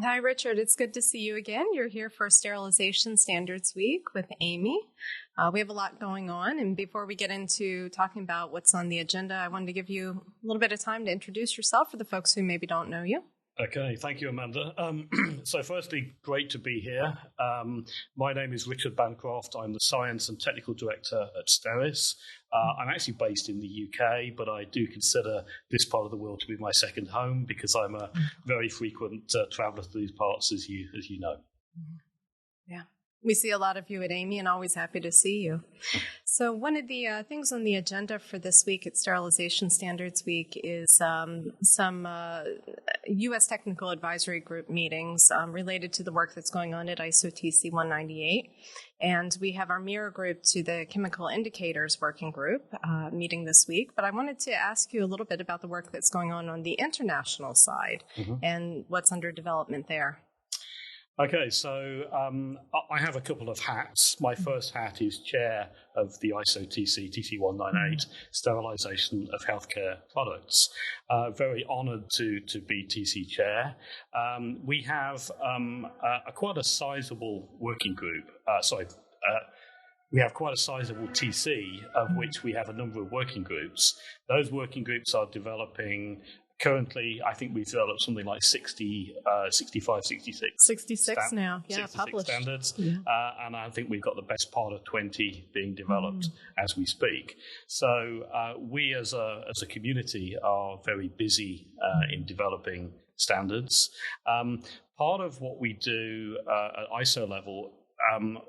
Hi, Richard. It's good to see you again. You're here for Sterilization Standards Week with AAMI. We have a lot going on, and before we get into talking about what's on the agenda, I wanted to give you a little bit of time to introduce yourself for the folks who maybe don't know you. Okay, thank you, Amanda. So firstly, great to be here. My name is Richard Bancroft. I'm the Science and Technical Director at STERIS. I'm actually based in the UK, but I do consider this part of the world to be my second home because I'm a very frequent traveller to these parts, as you know. Yeah. We see a lot of you at AAMI and always happy to see you. So one of the things on the agenda for this week at Sterilization Standards Week is some U.S. Technical Advisory Group meetings related to the work that's going on at ISO TC 198. And we have our mirror group to the Chemical Indicators Working Group meeting this week. But I wanted to ask you a little bit about the work that's going on the international side and what's under development there. Okay, so I have a couple of hats. My first hat is chair of the ISO TC 198, Sterilization of Healthcare Products. Very honoured to be TC chair. We have quite a sizable working group. We have quite a sizable TC, of which we have a number of working groups. Those working groups are developing. Currently, I think we've developed something like 65, 66. 66 now, yeah, 66 published. standards. Yeah. And I think we've got the best part of 20 being developed as we speak. So we as a community are very busy in developing standards. Part of what we do at ISO level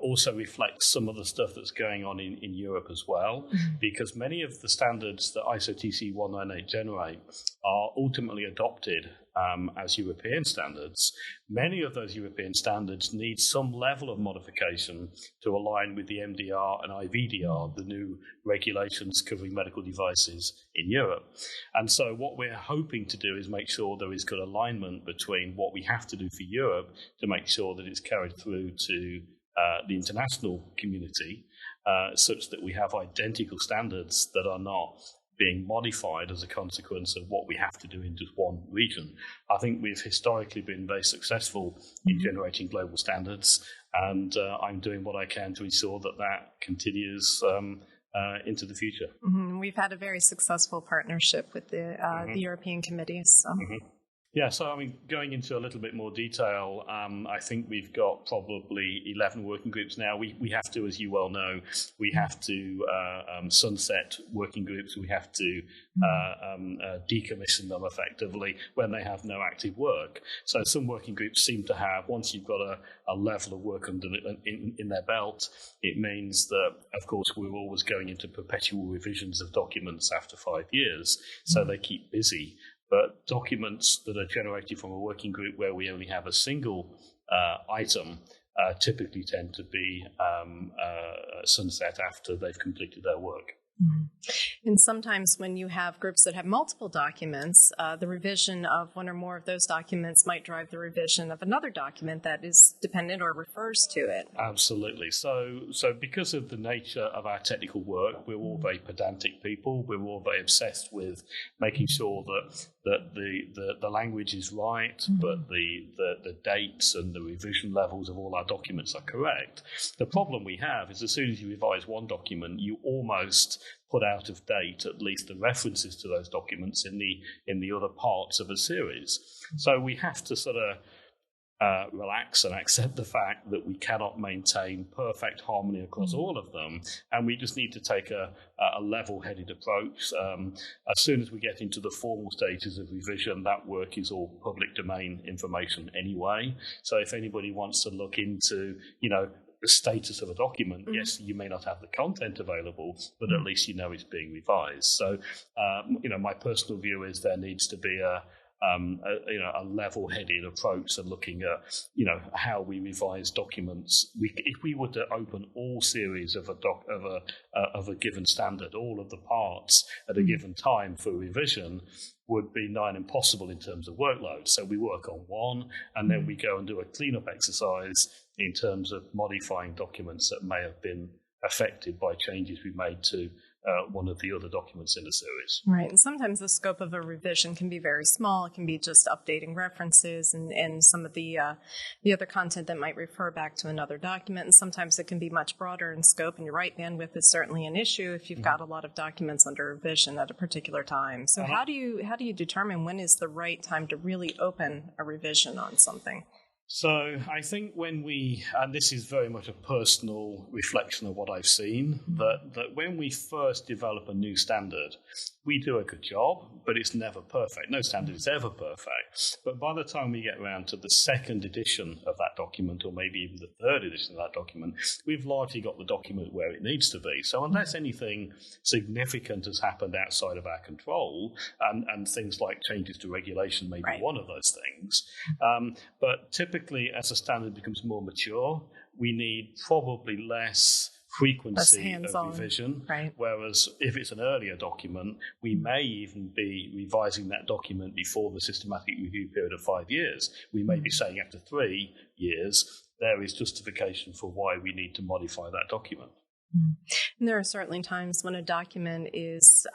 also reflects some of the stuff that's going on in Europe as well, because many of the standards that ISO TC 198 generate are ultimately adopted as European standards. Many of those European standards need some level of modification to align with the MDR and IVDR, the new regulations covering medical devices in Europe. And so what we're hoping to do is make sure there is good alignment between what we have to do for Europe to make sure that it's carried through to the international community, such that we have identical standards that are not being modified as a consequence of what we have to do in just one region. I think we've historically been very successful in generating global standards, and I'm doing what I can to ensure that that continues into the future. We've had a very successful partnership with the European committees. So. Yeah, so I mean, going into a little bit more detail, I think we've got probably 11 working groups now. We have to, as you well know, we have to sunset working groups. We have to decommission them effectively when they have no active work. So some working groups seem to have, once you've got a level of work under in their belt, it means that, of course, we're always going into perpetual revisions of documents after 5 years, so they keep busy. But documents that are generated from a working group where we only have a single item typically tend to be sunset after they've completed their work. And sometimes when you have groups that have multiple documents, the revision of one or more of those documents might drive the revision of another document that is dependent or refers to it. Absolutely. So because of the nature of our technical work, we're all very pedantic people. We're all very obsessed with making sure that the language is right, but the dates and the revision levels of all our documents are correct. The problem we have is as soon as you revise one document, you almost put out of date at least the references to those documents in the other parts of a series. So we have to sort of relax and accept the fact that we cannot maintain perfect harmony across all of them, and we just need to take a level-headed approach. As soon as we get into the formal stages of revision, that work is all public domain information anyway. So if anybody wants to look into, the status of a document, yes, you may not have the content available, but at least you know it's being revised. So, my personal view is there needs to be a level-headed approach and looking at, how we revise documents. If we were to open all series of a given standard, all of the parts at a given time for revision, would be nigh impossible in terms of workload. So we work on one, and then we go and do a cleanup exercise in terms of modifying documents that may have been affected by changes we made to one of the other documents in the series. Right, and sometimes the scope of a revision can be very small. It can be just updating references and some of the other content that might refer back to another document, and sometimes it can be much broader in scope, and you're right, bandwidth is certainly an issue if you've got a lot of documents under revision at a particular time. So how do you determine when is the right time to really open a revision on something? So I think when and this is very much a personal reflection of what I've seen, that when we first develop a new standard, we do a good job, but it's never perfect. No standard is ever perfect. But by the time we get around to the second edition of that document, or maybe even the third edition of that document, we've largely got the document where it needs to be. So unless anything significant has happened outside of our control, and things like changes to regulation may be one of those things, but typically as a standard becomes more mature, we need probably less frequency of revision, whereas if it's an earlier document, we may even be revising that document before the systematic review period of 5 years. We may be saying after 3 years, there is justification for why we need to modify that document. And there are certainly times when a document is,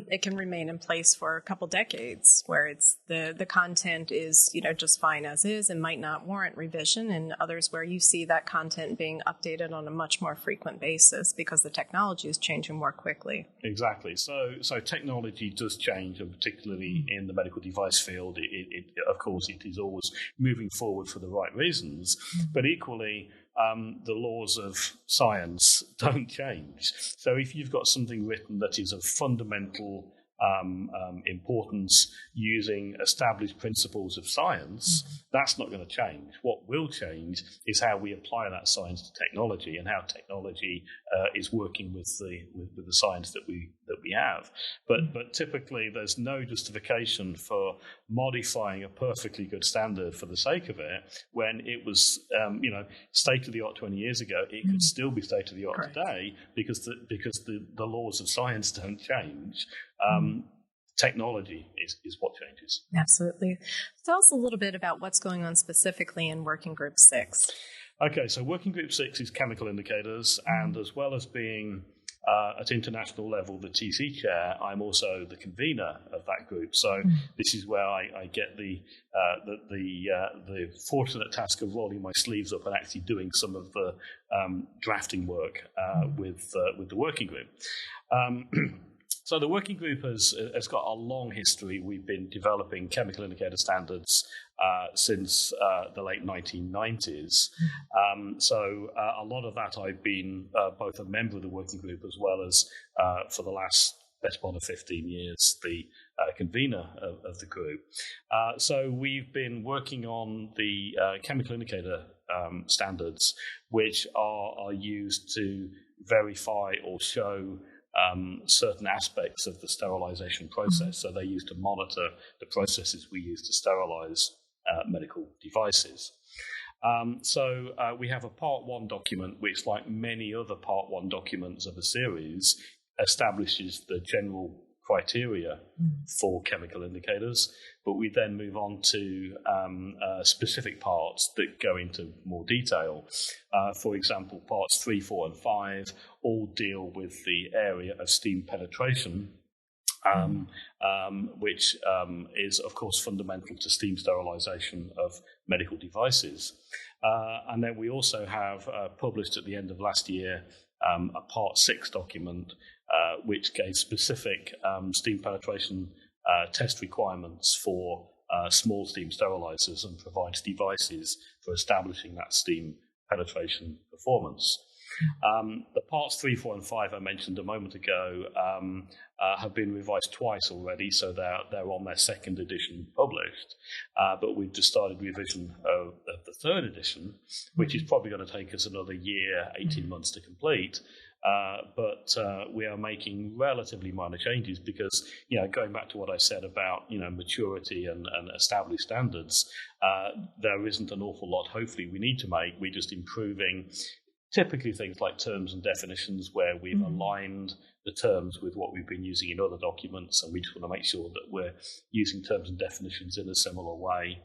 it can remain in place for a couple decades, where it's the content is, just fine as is and might not warrant revision, and others where you see that content being updated on a much more frequent basis because the technology is changing more quickly. Exactly. So technology does change, and particularly in the medical device field, it of course, it is always moving forward for the right reasons, but equally, the laws of science don't change. So if you've got something written that is of fundamental importance using established principles of science, that's not going to change. What will change is how we apply that science to technology and how technology is working with the science that we have. But typically, there's no justification for modifying a perfectly good standard for the sake of it when it was, state of the art 20 years ago. It could still be state of the art today because the laws of science don't change. Technology is what changes. Absolutely. Tell us a little bit about what's going on specifically in Working Group 6. Okay, so Working Group 6 is chemical indicators, and as well as being at international level the TC chair, I'm also the convener of that group. So this is where I get the fortunate task of rolling my sleeves up and actually doing some of the drafting work with the working group. So the working group has got a long history. We've been developing chemical indicator standards since the late 1990s. So a lot of that I've been both a member of the working group as well as for the best part of 15 years, the convener of the group. So we've been working on the chemical indicator standards, which are used to verify or show certain aspects of the sterilization process. So they're used to monitor the processes we use to sterilize medical devices. So we have a Part 1 document, which, like many other Part 1 documents of a series, establishes the general criteria for chemical indicators, but we then move on to specific parts that go into more detail. For example, parts 3, 4, and 5 all deal with the area of steam penetration, which is, of course, fundamental to steam sterilization of medical devices. And then we also have published at the end of last year a Part 6 document, which gave specific steam penetration test requirements for small steam sterilizers and provides devices for establishing that steam penetration performance. The parts 3, 4, and 5 I mentioned a moment ago have been revised twice already, so they're on their second edition published. But we've just started revision of the third edition, which is probably going to take us another year, 18 months to complete. But we are making relatively minor changes because, going back to what I said about, maturity and established standards, there isn't an awful lot, hopefully, we need to make. We're just improving typically things like terms and definitions where we've aligned the terms with what we've been using in other documents, and we just want to make sure that we're using terms and definitions in a similar way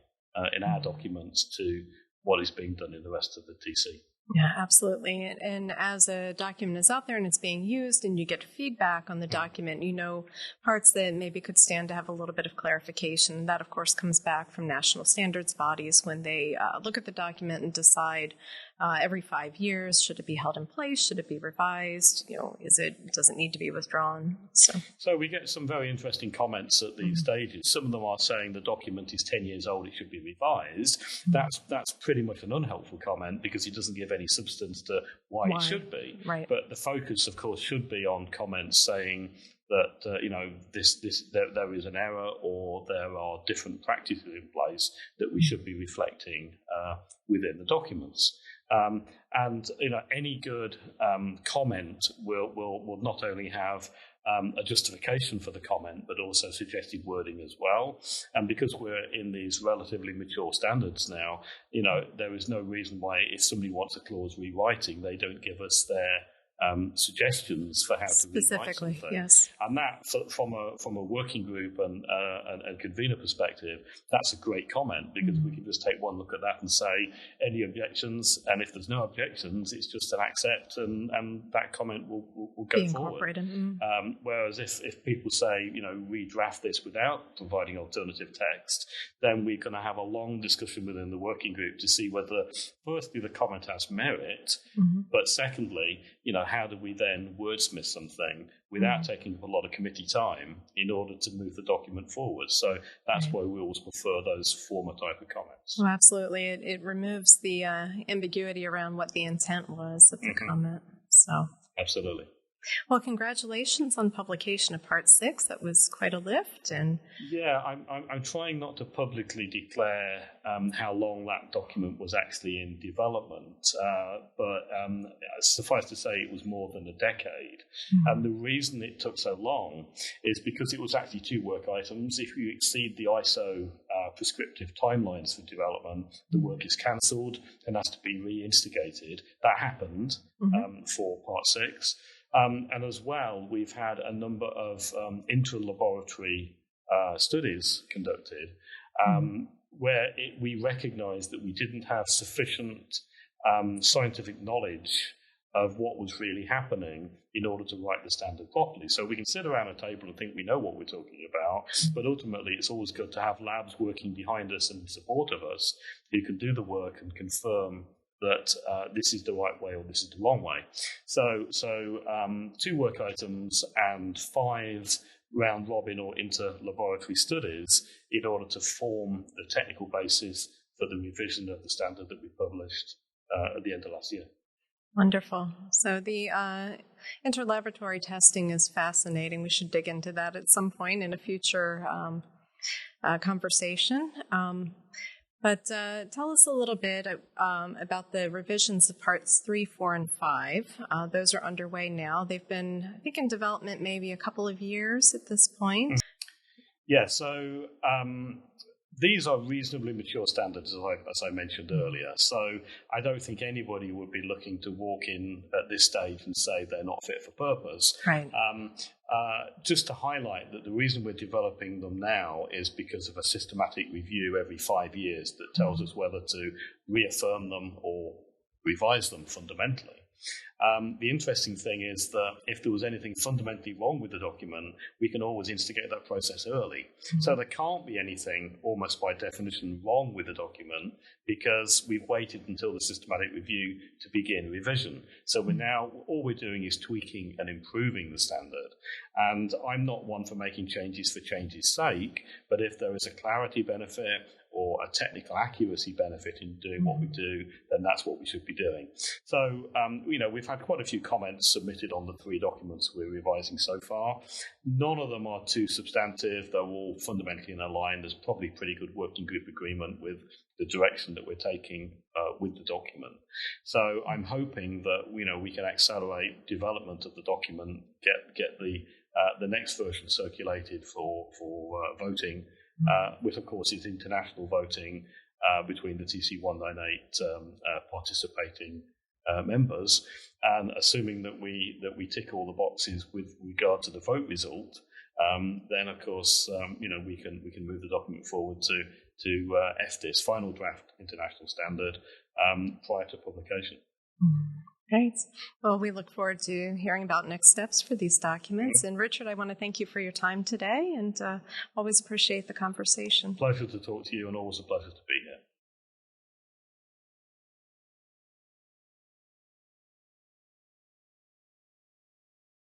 in our documents to what is being done in the rest of the TC. Yeah, absolutely. And as a document is out there and it's being used and you get feedback on the document, you know, parts that maybe could stand to have a little bit of clarification. That, of course, comes back from national standards bodies when they look at the document and decide every 5 years, should it be held in place? Should it be revised? You know, does it need to be withdrawn? So we get some very interesting comments at these stages. Some of them are saying the document is 10 years old, it should be revised. That's pretty much an unhelpful comment because it doesn't give any substance to why it should be. Right. But the focus, of course, should be on comments saying that you know there is an error or there are different practices in place that we should be reflecting within the documents. And you know, any good comment will not only have a justification for the comment, but also suggested wording as well. And because we're in these relatively mature standards now, you know, there is no reason why if somebody wants a clause rewriting, they don't give us their suggestions for how to rewrite something. Yes. And that, from a working group and convener perspective, that's a great comment because we can just take one look at that and say any objections, and if there's no objections, it's just an accept, and that comment will go forward. Whereas if people say, you know, redraft this without providing alternative text, then we're going to have a long discussion within the working group to see whether, firstly, the comment has merit, but secondly, you know, how do we then wordsmith something without taking up a lot of committee time in order to move the document forward? So that's why we always prefer those former type of comments. Well, absolutely. It removes the ambiguity around what the intent was of the comment. So absolutely. Well, congratulations on publication of Part 6. That was quite a lift. And yeah, I'm trying not to publicly declare how long that document was actually in development, but suffice to say it was more than a decade. And the reason it took so long is because it was actually 2 work items. If you exceed the ISO prescriptive timelines for development, the work is cancelled and has to be reinstigated. That happened for Part 6. And as well, we've had a number of intra-laboratory studies conducted where we recognised that we didn't have sufficient scientific knowledge of what was really happening in order to write the standard properly. So we can sit around a table and think we know what we're talking about, but ultimately it's always good to have labs working behind us and in support of us who can do the work and confirm that this is the right way or this is the wrong way. So 2 work items and 5 round-robin or inter-laboratory studies in order to form the technical basis for the revision of the standard that we published at the end of last year. Wonderful. So the interlaboratory testing is fascinating. We should dig into that at some point in a future conversation. But tell us a little bit about the revisions of Parts 3, 4, and 5. Those are underway now. They've been, I think, in development maybe a couple of years at this point. Yeah, so these are reasonably mature standards, as I mentioned earlier. So I don't think anybody would be looking to walk in at this stage and say they're not fit for purpose. Right. Just to highlight that the reason we're developing them now is because of a systematic review every 5 years that tells us whether to reaffirm them or revise them fundamentally. The interesting thing is that if there was anything fundamentally wrong with the document, we can always instigate that process early. So there can't be anything, almost by definition, wrong with the document because we've waited until the systematic review to begin revision. So all we're doing is tweaking and improving the standard. And I'm not one for making changes for change's sake, but if there is a clarity benefit or a technical accuracy benefit in doing what we do, then that's what we should be doing. So, we've had quite a few comments submitted on the 3 documents we're revising so far. None of them are too substantive. They're all fundamentally in a line. There's probably pretty good working group agreement with the direction that we're taking with the document. So I'm hoping that, we can accelerate development of the document, get the next version circulated for voting, which of course is international voting between the TC 198 participating members, and assuming that we tick all the boxes with regard to the vote result, then of course we can move the document forward to FDIS, final draft international standard, prior to publication. Great. Well, we look forward to hearing about next steps for these documents. And Richard, I want to thank you for your time today and always appreciate the conversation. Pleasure to talk to you and always a pleasure to